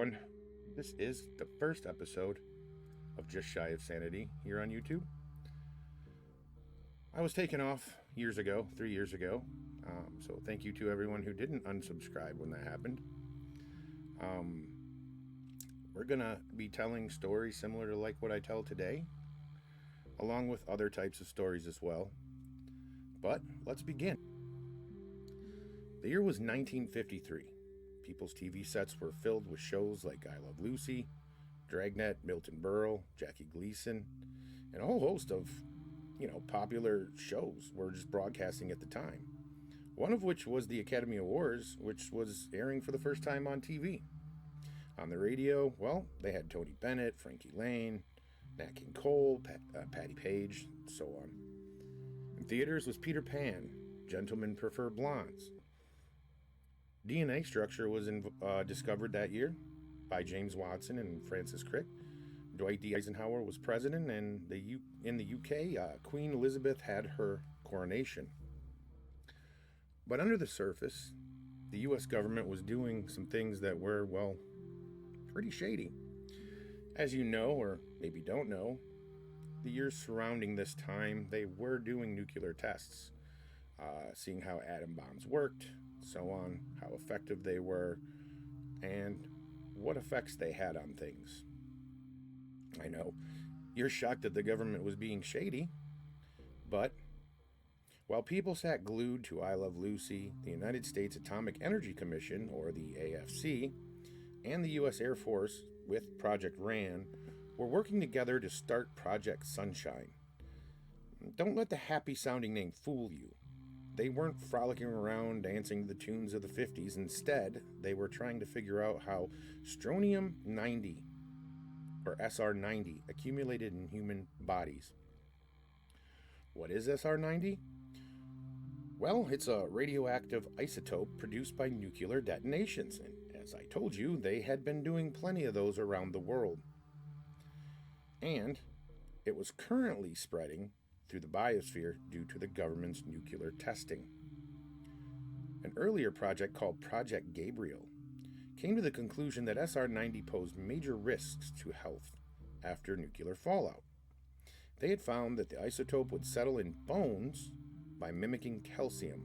everyone. This is the first episode of Just Shy of Sanity here on YouTube. I was taken off 3 years ago, so thank you to everyone who didn't unsubscribe when that happened. We're gonna be telling stories similar to like what I tell today, along with other types of stories as well. But let's begin. The year was 1953. People's TV sets were filled with shows like I Love Lucy, Dragnet, Milton Berle, Jackie Gleason, and a whole host of, popular shows were just broadcasting at the time. One of which was the Academy Awards, which was airing for the first time on TV. On the radio, well, they had Tony Bennett, Frankie Lane, Nat King Cole, Patti Page, and so on. In theaters was Peter Pan, Gentlemen Prefer Blondes. DNA structure was discovered that year by James Watson and Francis Crick. Dwight D. Eisenhower was president, and in the UK, Queen Elizabeth had her coronation. But under the surface, the U.S. government was doing some things that were, pretty shady. As you know, or maybe don't know, the years surrounding this time, they were doing nuclear tests, seeing how atom bombs worked, so on, how effective they were, and what effects they had on things. I know, you're shocked that the government was being shady, but while people sat glued to I Love Lucy, the United States Atomic Energy Commission, or the AFC, and the U.S. Air Force, with Project RAN, were working together to start Project Sunshine. Don't let the happy-sounding name fool you. They weren't frolicking around dancing to the tunes of the 50s. Instead, they were trying to figure out how strontium-90, or SR-90, accumulated in human bodies. What is SR-90? Well, it's a radioactive isotope produced by nuclear detonations, and as I told you, they had been doing plenty of those around the world. And it was currently spreading through the biosphere due to the government's nuclear testing. An earlier project called Project Gabriel came to the conclusion that SR-90 posed major risks to health after nuclear fallout. They had found that the isotope would settle in bones by mimicking calcium.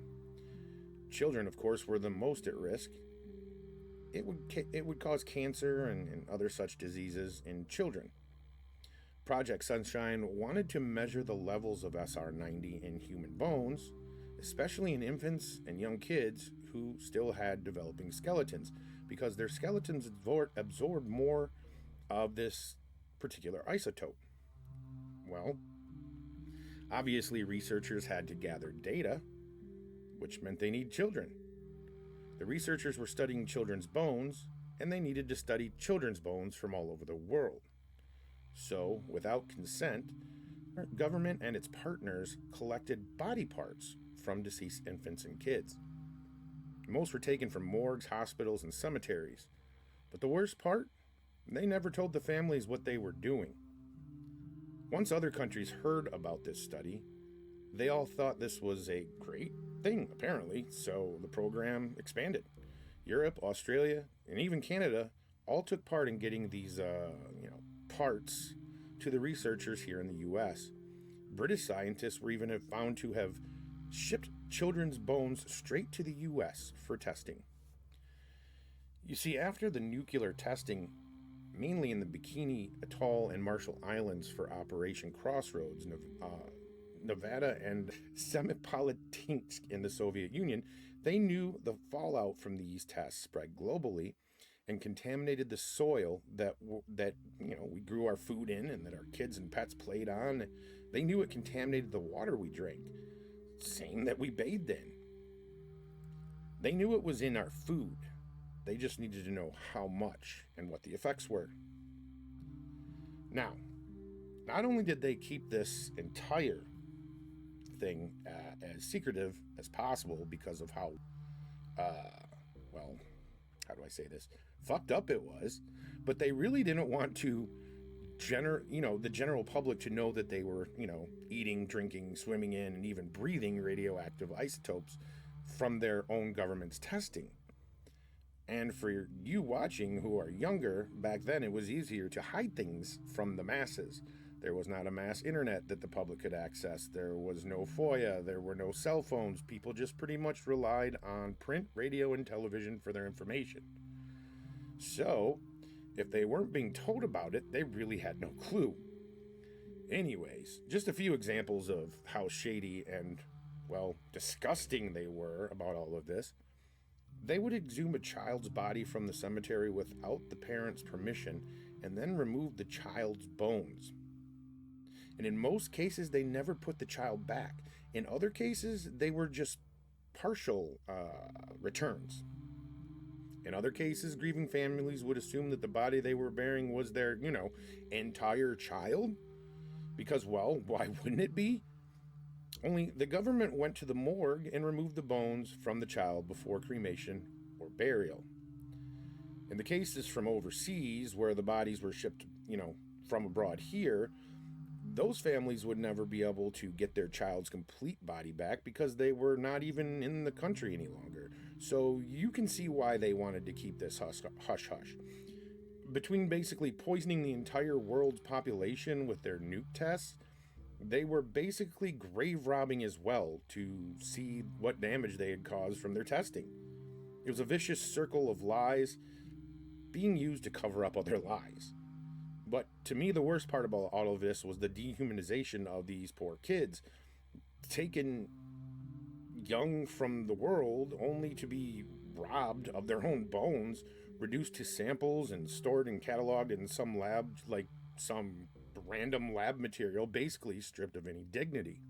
Children, of course, were the most at risk. It would cause cancer and other such diseases in children. Project Sunshine wanted to measure the levels of SR-90 in human bones, especially in infants and young kids who still had developing skeletons, because their skeletons absorbed more of this particular isotope. Well, obviously researchers had to gather data, which meant they need children. The researchers were studying children's bones, and they needed to study children's bones from all over the world. So, without consent, our government and its partners collected body parts from deceased infants and kids. Most were taken from morgues, hospitals, and cemeteries. But the worst part? They never told the families what they were doing. Once other countries heard about this study, they all thought this was a great thing, apparently, so the program expanded. Europe, Australia, and even Canada all took part in getting these, parts to the researchers here in the U.S. British scientists were even found to have shipped children's bones straight to the U.S. for testing. You see, after the nuclear testing, mainly in the Bikini Atoll and Marshall Islands for Operation Crossroads, Nevada, and Semipalatinsk in the Soviet Union, they knew the fallout from these tests spread globally and contaminated the soil that we grew our food in and that our kids and pets played on. They knew it contaminated the water we drank, same that we bathed in. They knew it was in our food. They just needed to know how much and what the effects were. Now, not only did they keep this entire thing as secretive as possible because of how, how do I say this, fucked up it was, but they really didn't want to the general public to know that they were, eating, drinking, swimming in, and even breathing radioactive isotopes from their own government's testing. And for you watching who are younger, back then it was easier to hide things from the masses. There was not a mass internet that the public could access. There was no FOIA. There were no cell phones. People just pretty much relied on print, radio, and television for their information. So, if they weren't being told about it, they really had no clue. Anyways, just a few examples of how shady and, well, disgusting they were about all of this. They would exhume a child's body from the cemetery without the parents' permission and then remove the child's bones. And in most cases, they never put the child back. In other cases, they were just partial returns. In other cases, grieving families would assume that the body they were burying was their, entire child. Because, well, why wouldn't it be? Only the government went to the morgue and removed the bones from the child before cremation or burial. In the cases from overseas, where the bodies were shipped, from abroad here, those families would never be able to get their child's complete body back because they were not even in the country any longer. So you can see why they wanted to keep this hush-hush. Between basically poisoning the entire world's population with their nuke tests, they were basically grave robbing as well to see what damage they had caused from their testing. It was a vicious circle of lies being used to cover up other lies. But to me, the worst part about all of this was the dehumanization of these poor kids, taken young from the world only to be robbed of their own bones, reduced to samples and stored and cataloged in some lab, like some random lab material, basically stripped of any dignity.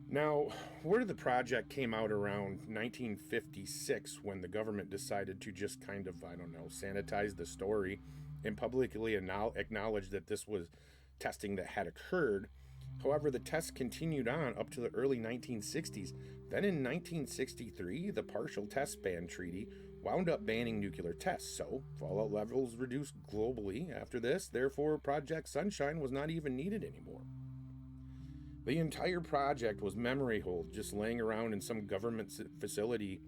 Now, word of the project came out around 1956 when the government decided to just kind of, sanitize the story and publicly acknowledge that this was testing that had occurred. However, the tests continued on up to the early 1960s. Then in 1963, the Partial Test Ban Treaty wound up banning nuclear tests, so fallout levels reduced globally after this. Therefore, Project Sunshine was not even needed anymore. The entire project was memory hold, just laying around in some government facility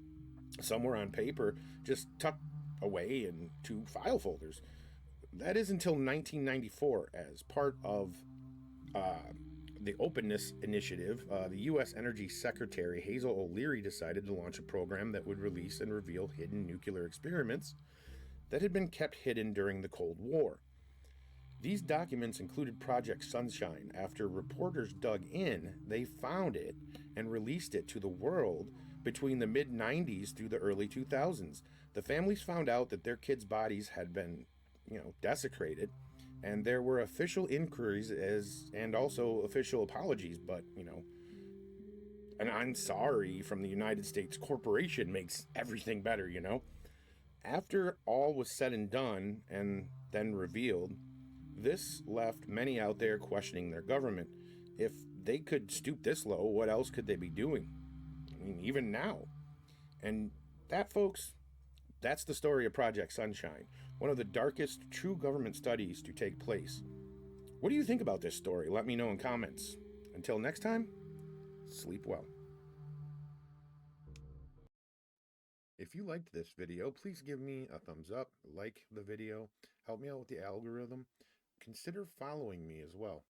somewhere on paper, just tucked away into file folders. That is until 1994, as part of the Openness Initiative, the U.S. Energy Secretary Hazel O'Leary decided to launch a program that would release and reveal hidden nuclear experiments that had been kept hidden during the Cold War. These documents included Project Sunshine. After reporters dug in, they found it and released it to the world between the mid-90s through the early 2000s. The families found out that their kids' bodies had been, desecrated, and there were official inquiries and also official apologies, but, an I'm sorry from the United States corporation makes everything better, After all was said and done and then revealed, this left many out there questioning their government. If they could stoop this low, what else could they be doing? Even now. And that, folks, that's the story of Project Sunshine, one of the darkest true government studies to take place. What do you think about this story? Let me know in comments. Until next time, sleep well. If you liked this video, please give me a thumbs up, like the video, help me out with the algorithm. Consider following me as well.